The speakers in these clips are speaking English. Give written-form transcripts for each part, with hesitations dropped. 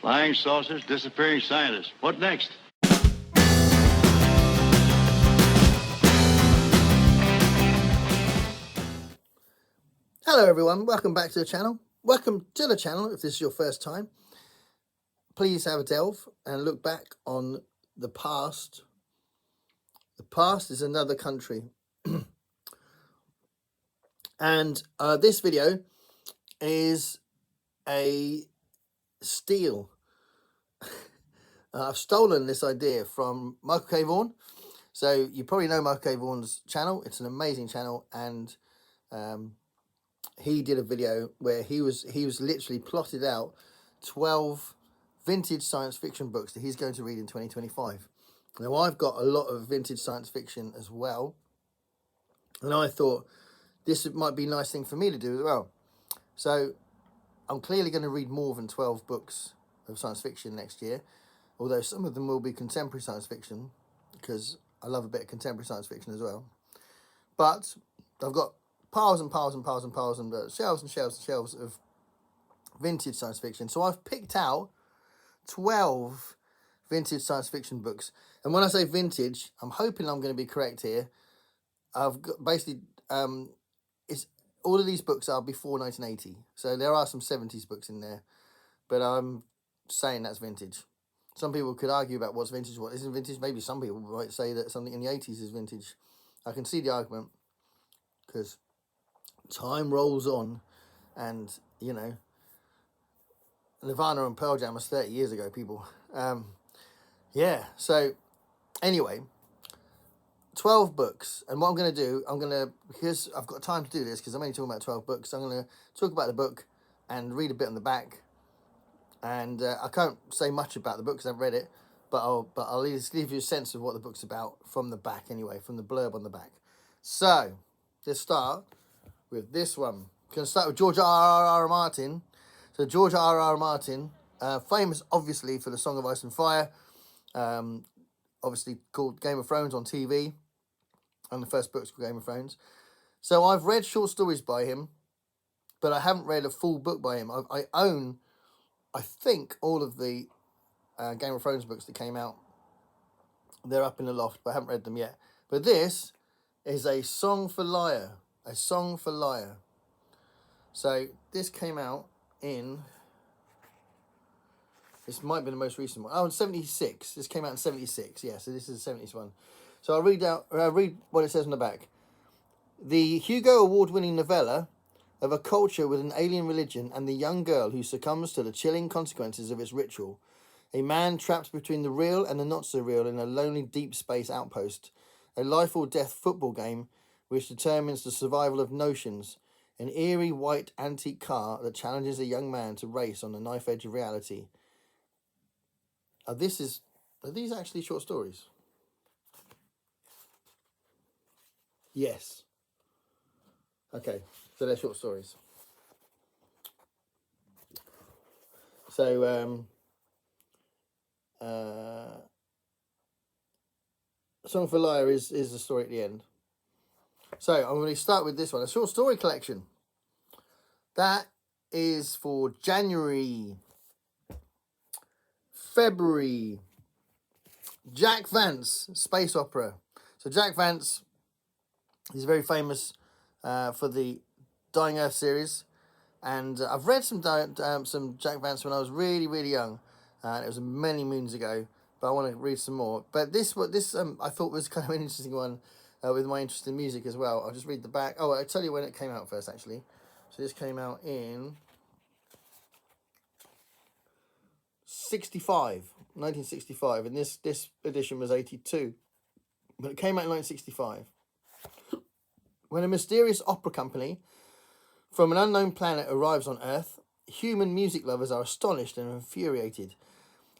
Flying saucers, disappearing scientists. What next? Hello everyone, welcome back to the channel. Welcome to the channel if this is your first time. Please have a delve and look back on the past. The past is another country. And this video is a steal. I've stolen this idea from Michael K Vaughan. So you probably know Michael K Vaughan's channel. It's an amazing channel, and he did a video where he was literally plotted out 12 vintage science fiction books that he's going to read in 2025. Now, I've got a lot of vintage science fiction as well, and I thought this might be a nice thing for me to do as well. So I'm clearly going to read more than 12 books of science fiction next year, although some of them will be contemporary science fiction, because I love a bit of contemporary science fiction as well. But I've got piles and piles and piles and piles and shelves and shelves and shelves of vintage science fiction. So I've picked out 12 vintage science fiction books. And when I say vintage, I'm hoping I'm going to be correct here. I've got basically, it's all of these books are before 1980. So there are some 70s books in there, but I'm saying that's vintage. Some people could argue about what's vintage, what isn't vintage. Maybe some people might say that something in the 80s is vintage. I can see the argument, because time rolls on, and, you know, Nirvana and Pearl Jam was 30 years ago, people. Yeah, so anyway, 12 books. And what I'm going to do, because I've got time to do this, because I'm only talking about 12 books, I'm going to talk about the book and read a bit on the back. And I can't say much about the book because I haven't read it, but I'll at least give you a sense of what the book's about from the back anyway, from the blurb on the back. So, let's start with this one. I'm going to start with George R.R. Martin. So George R.R. Martin, famous obviously for The Song of Ice and Fire, obviously called Game of Thrones on TV, and the first book's called Game of Thrones. So I've read short stories by him, but I haven't read a full book by him. I own, I think, all of the Game of Thrones books that came out. They're up in the loft, but I haven't read them yet. But this is A Song for Lyre. A Song for Lyre. So this came out in, this might be the most recent one. Oh, in 76. This came out in 76. Yeah, so this is the 70s one. So I'll read what it says on the back. The Hugo Award-winning novella of a culture with an alien religion and the young girl who succumbs to the chilling consequences of its ritual. A man trapped between the real and the not-so-real in a lonely deep space outpost. A life-or-death football game which determines the survival of notions. An eerie white antique car that challenges a young man to race on the knife edge of reality. Are these actually short stories? Yes. Okay, so they're short stories. So, Song for Lyre is the story at the end. So, I'm going to start with this one. A short story collection. That is for January. February. Jack Vance, space opera. So, Jack Vance is very famous for the Dying Earth series. And I've read some Jack Vance when I was really, really young. It was many moons ago, but I want to read some more. But this I thought was kind of an interesting one with my interest in music as well. I'll just read the back. Oh, I'll tell you when it came out first, actually. So this came out in 1965, and this edition was 82. But it came out in 1965. When a mysterious opera company from an unknown planet arrives on Earth, human music lovers are astonished and infuriated.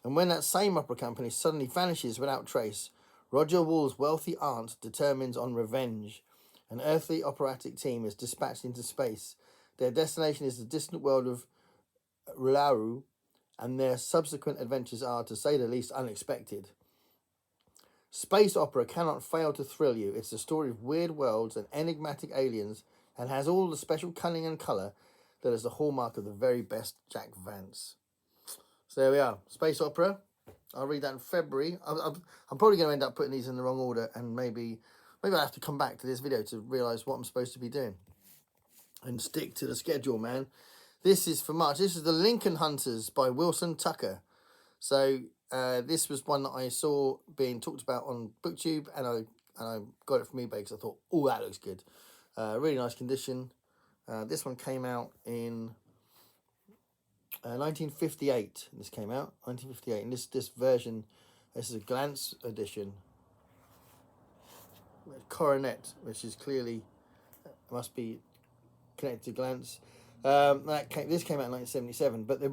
And when that same opera company suddenly vanishes without trace, Roger Wall's wealthy aunt determines on revenge. An earthly operatic team is dispatched into space. Their destination is the distant world of Rularu, and their subsequent adventures are, to say the least, unexpected. Space opera cannot fail to thrill you. It's the story of weird worlds and enigmatic aliens, and has all the special cunning and colour that is the hallmark of the very best Jack Vance. So there we are, space opera. I'll read that in February. I'm probably going to end up putting these in the wrong order, and maybe I have to come back to this video to realise what I'm supposed to be doing and stick to the schedule, man. This is for March. This is the Lincoln Hunters by Wilson Tucker. So this was one that I saw being talked about on BookTube, and I got it from eBay because I thought, oh, that looks good. Really nice condition. This one came out in 1958. This came out 1958, and this version, this is a glance edition. Coronet, which is clearly must be connected to glance. This came out in 1977, but this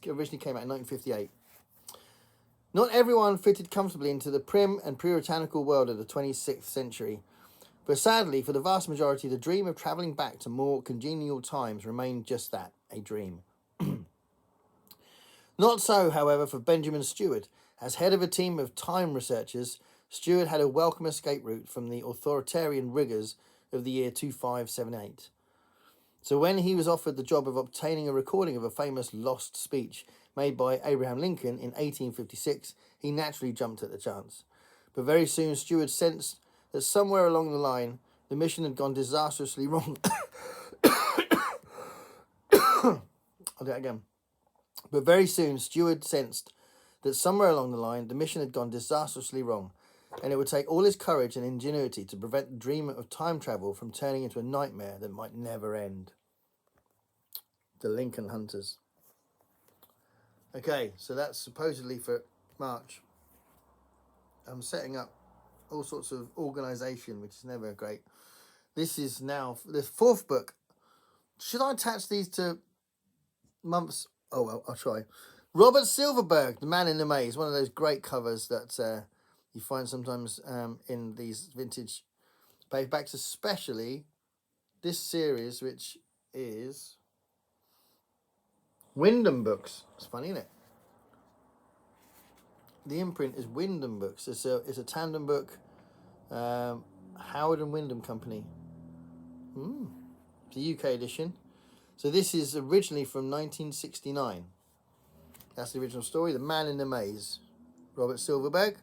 originally came out in 1958. Not everyone fitted comfortably into the prim and puritanical world of the 26th century, but sadly, for the vast majority, the dream of travelling back to more congenial times remained just that, a dream. Not so, however, for Benjamin Stewart. As head of a team of time researchers, Stewart had a welcome escape route from the authoritarian rigours of the year 2578. So when he was offered the job of obtaining a recording of a famous lost speech made by Abraham Lincoln in 1856, he naturally jumped at the chance. But very soon Stewart sensed that somewhere along the line the mission had gone disastrously wrong. I'll do that again. But very soon Stewart sensed that somewhere along the line the mission had gone disastrously wrong, and it would take all his courage and ingenuity to prevent the dream of time travel from turning into a nightmare that might never end. The Lincoln Hunters. Okay, so that's supposedly for March. I'm setting up all sorts of organisation, which is never great. This is now the fourth book. Should I attach these to months? Oh, well, I'll try. Robert Silverberg, The Man in the Maze, one of those great covers that you find sometimes in these vintage paperbacks, especially this series, which is Wyndham Books. It's funny, isn't it? The imprint is Wyndham Books. It's a tandem book. Howard and Wyndham Company. The UK edition. So this is originally from 1969. That's the original story. The Man in the Maze. Robert Silverberg.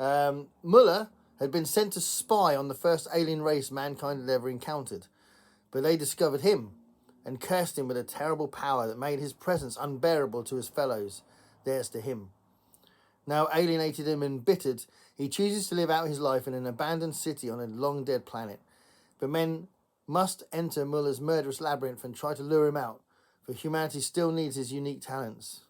Muller had been sent to spy on the first alien race mankind had ever encountered, but they discovered him and cursed him with a terrible power that made his presence unbearable to his fellows, theirs to him. Now alienated and embittered, he chooses to live out his life in an abandoned city on a long-dead planet. But men must enter Muller's murderous labyrinth and try to lure him out, for humanity still needs his unique talents.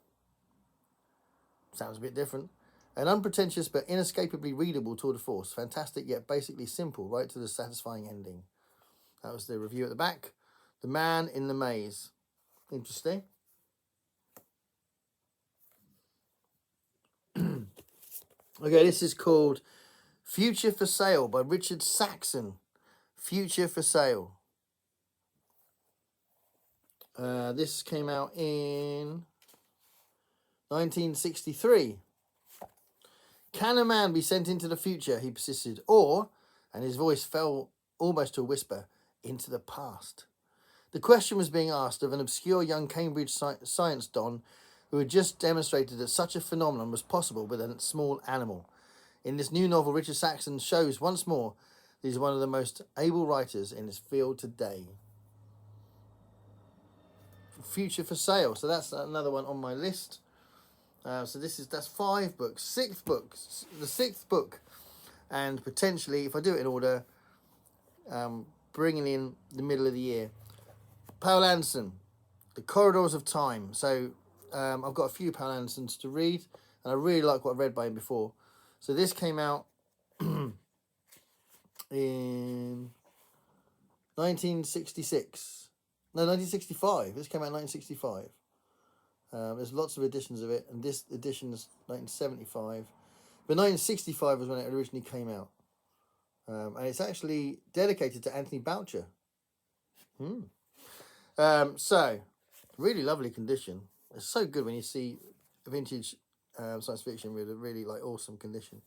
Sounds a bit different. An unpretentious but inescapably readable tour de force. Fantastic yet basically simple, right to the satisfying ending. That was the review at the back. The Man in the Maze. Interesting. Okay, this is called Future for Sale by Richard Saxon. Future for Sale. This came out in 1963. Can a man be sent into the future, he persisted, or, and his voice fell almost to a whisper, into the past? The question was being asked of an obscure young Cambridge science don who had just demonstrated that such a phenomenon was possible with a small animal. In this new novel, Richard Saxon shows once more that he's one of the most able writers in his field today. Future for Sale. So that's another one on my list. So that's 5 books. The sixth book. And potentially, if I do it in order, bringing in the middle of the year. Powell Anderson, The Corridors of Time. So I've got a few Powell Andersons to read, and I really like what I've read by him before. So this came out in 1966. No, 1965. This came out in 1965. There's lots of editions of it, and this edition is 1975. But 1965 was when it originally came out. And it's actually dedicated to Anthony Boucher. So, really lovely condition. It's so good when you see vintage science fiction with a really awesome condition.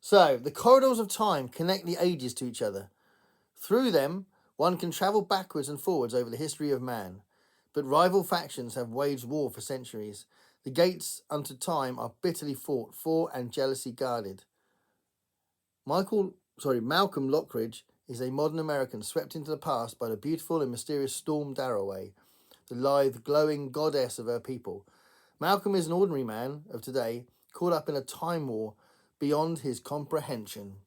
So, the corridors of time connect the ages to each other. Through them, one can travel backwards and forwards over the history of man. but rival factions have waged war for centuries. The gates unto time are bitterly fought for and jealousy guarded. Malcolm Lockridge is a modern American swept into the past by the beautiful and mysterious Storm Darroway, the lithe, glowing goddess of her people. Malcolm is an ordinary man of today, caught up in a time war beyond his comprehension.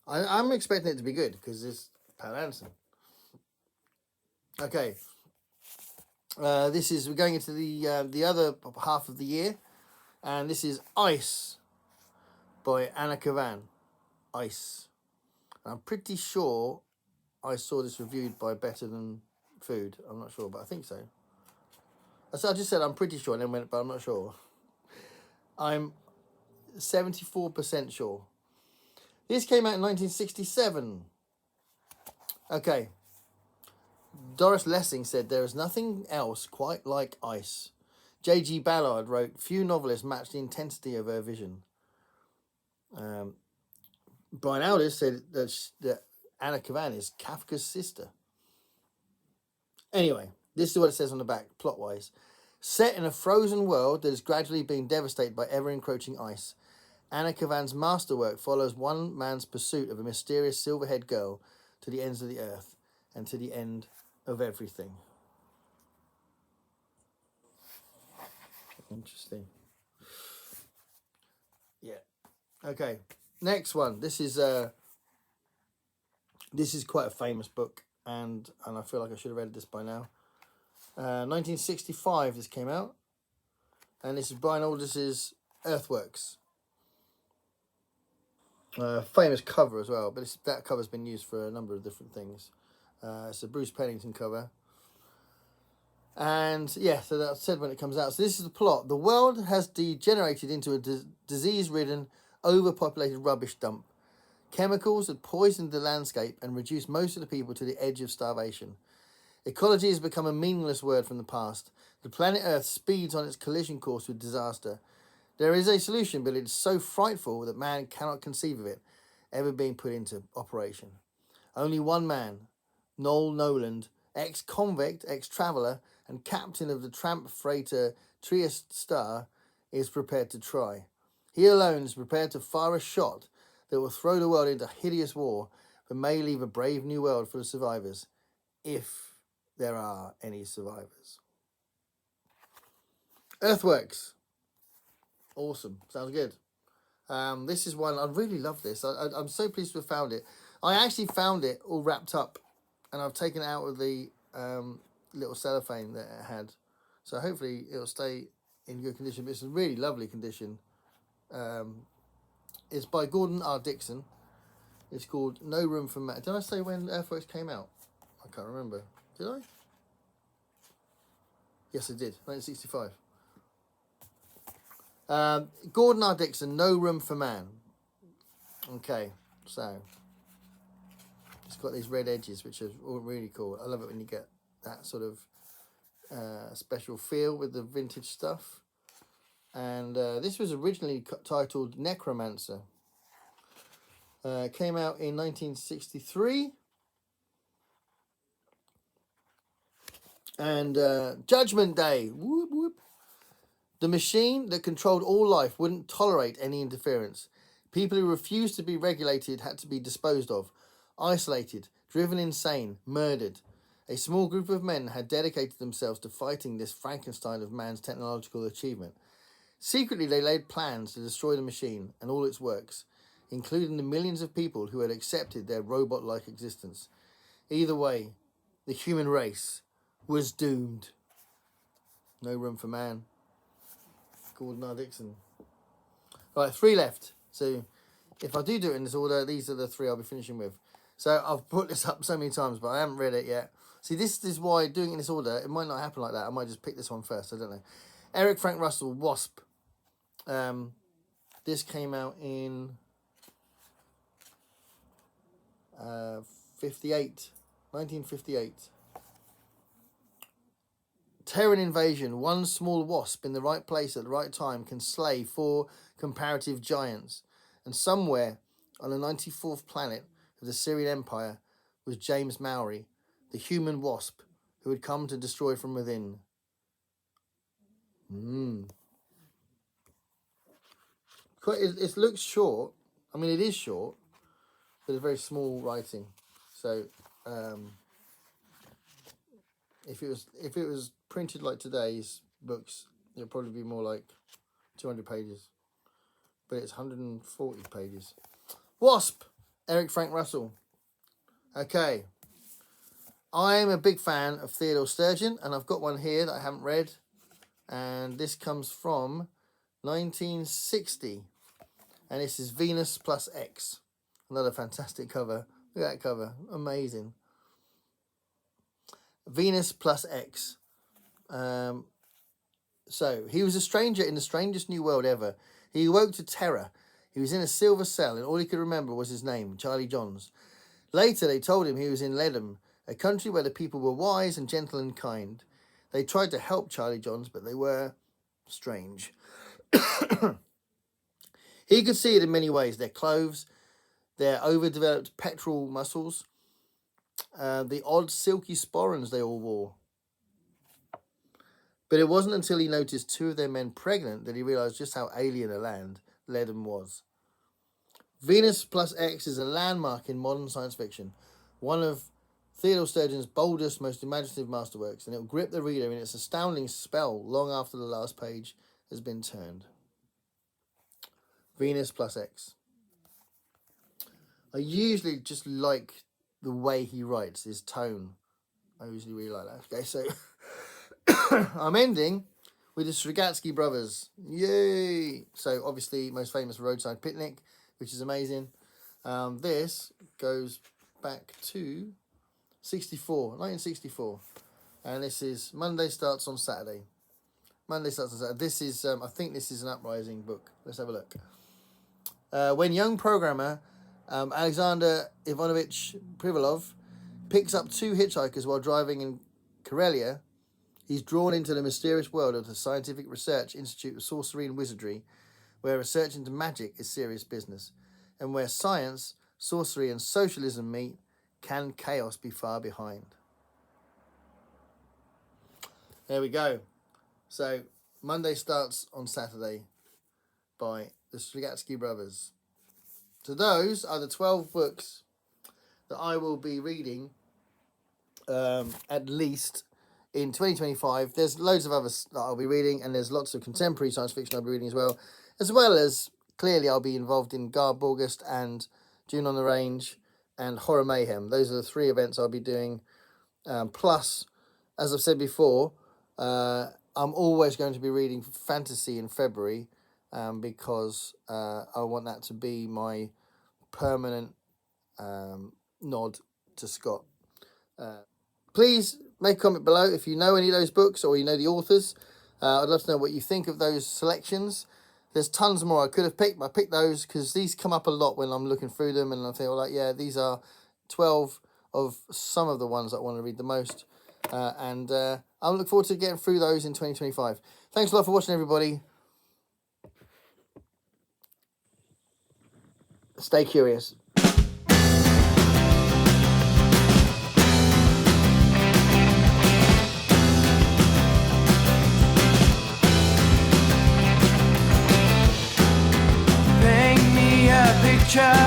I'm expecting it to be good because it's Pat Anderson. Okay, we're going into the other half of the year, and this is Ice by Anna Kavan. Ice. I'm pretty sure I saw this reviewed by Better Than Food. I'm not sure, but I think so. I just said I'm pretty sure and then went, but I'm not sure. I'm 74% sure. This came out in 1967. Okay. Doris Lessing said, there is nothing else quite like Ice. J.G. Ballard wrote, few novelists match the intensity of her vision. Brian Aldiss said that Anna Kavan is Kafka's sister. Anyway, this is what it says on the back, plot-wise. Set in a frozen world that is gradually being devastated by ever-encroaching ice, Anna Kavan's masterwork follows one man's pursuit of a mysterious silver-haired girl to the ends of the earth and to the end of everything. Interesting. Yeah. Okay. Next one. This is quite a famous book, and I feel like I should have read this by now. 1965. This came out, and this is Brian Aldiss's Earthworks. Famous cover as well, but that cover's been used for a number of different things. It's a Bruce Pennington cover. And yeah, so that's said when it comes out. So this is the plot. The world has degenerated into a disease-ridden, overpopulated rubbish dump. Chemicals had poisoned the landscape and reduced most of the people to the edge of starvation. Ecology has become a meaningless word from the past. The planet Earth speeds on its collision course with disaster. There is a solution, but it is so frightful that man cannot conceive of it ever being put into operation. Only one man, Noel Noland, ex-convict, ex-traveller, and captain of the tramp freighter Trieste Star, is prepared to try. He alone is prepared to fire a shot that will throw the world into hideous war, but may leave a brave new world for the survivors, if there are any survivors. Earthworks. Awesome. Sounds good. This is one, I really love this. I'm so pleased to have found it. I actually found it all wrapped up, and I've taken it out of the little cellophane that it had. So hopefully it'll stay in good condition. But it's a really lovely condition. It's by Gordon R. Dixon. It's called No Room for Man. Did I say when Earthworks came out? I can't remember. Did I? Yes, I did. 1965. Gordon R. Dixon, No Room for Man. Okay, so it's got these red edges, which are all really cool. I love it when you get that sort of special feel with the vintage stuff. And this was originally titled Necromancer. Came out in 1963. And Judgment Day. Whoop, whoop. The machine that controlled all life wouldn't tolerate any interference. People who refused to be regulated had to be disposed of, isolated, driven insane, murdered. A small group of men had dedicated themselves to fighting this Frankenstein of man's technological achievement. Secretly, they laid plans to destroy the machine and all its works, including the millions of people who had accepted their robot-like existence. Either way, the human race was doomed. No Room for Man. Gordon R. Dixon. Right, 3 left. So if I do it in this order, these are the 3 I'll be finishing with. So I've put this up so many times, but I haven't read it yet. See, this is why doing it in this order, it might not happen like that. I might just pick this one first. I don't know. Eric Frank Russell, Wasp. This came out in 1958. Terran invasion. One small wasp in the right place at the right time can slay 4 comparative giants. And somewhere on the 94th planet of the Syrian Empire was James Mowry, the human wasp who had come to destroy from within. It looks short. I mean, it is short, but it's very small writing. So, if it was printed like today's books, it'd probably be more like 200 pages. But it's 140 pages. Wasp, Eric Frank Russell. Okay. I'm a big fan of Theodore Sturgeon, and I've got one here that I haven't read. And this comes from 1960. And this is Venus plus X. Another fantastic cover. Look at that cover. Amazing. Venus plus X. So, he was a stranger in the strangest new world ever. He awoke to terror. He was in a silver cell, and all he could remember was his name, Charlie Johns. Later, they told him he was in Ledham, a country where the people were wise and gentle and kind. They tried to help Charlie Johns, but they were strange. He could see it in many ways. Their clothes, their overdeveloped pectoral muscles, the odd silky sporrans they all wore. But it wasn't until he noticed two of their men pregnant that he realised just how alien a land Ledham was. Venus plus X is a landmark in modern science fiction, one of Theodore Sturgeon's boldest, most imaginative masterworks, and it will grip the reader in its astounding spell long after the last page has been turned. Venus plus X. I usually just like the way he writes, his tone. I usually really like that. Okay, so I'm ending with the Strugatsky brothers. Yay! So obviously most famous Roadside Picnic, which is amazing. This goes back to 1964. And this is Monday Starts on Saturday. This is, I think this is an Uprising book. Let's have a look. When young programmer Alexander Ivanovich Privalov picks up two hitchhikers while driving in Karelia, he's drawn into the mysterious world of the Scientific Research Institute of Sorcery and Wizardry, where research into magic is serious business, and where science, sorcery, and socialism meet, can chaos be far behind? There we go. So, Monday Starts on Saturday by the Strugatsky brothers. So those are the 12 books that I will be reading at least in 2025. There's loads of others that I'll be reading, and there's lots of contemporary science fiction I'll be reading as well as clearly I'll be involved in Garb August and June on the Range and Horror Mayhem. Those are the 3 events I'll be doing. Plus, as I've said before, I'm always going to be reading fantasy in February because I want that to be my permanent nod to Scott. Please make a comment below if you know any of those books or you know the authors. I'd love to know what you think of those selections. There's tons more I could have picked, but I picked those because these come up a lot when I'm looking through them, and I feel like, yeah, these are 12 of some of the ones that I want to read the most. And I look forward to getting through those in 2025. Thanks a lot for watching, everybody. Stay curious. Paint me a picture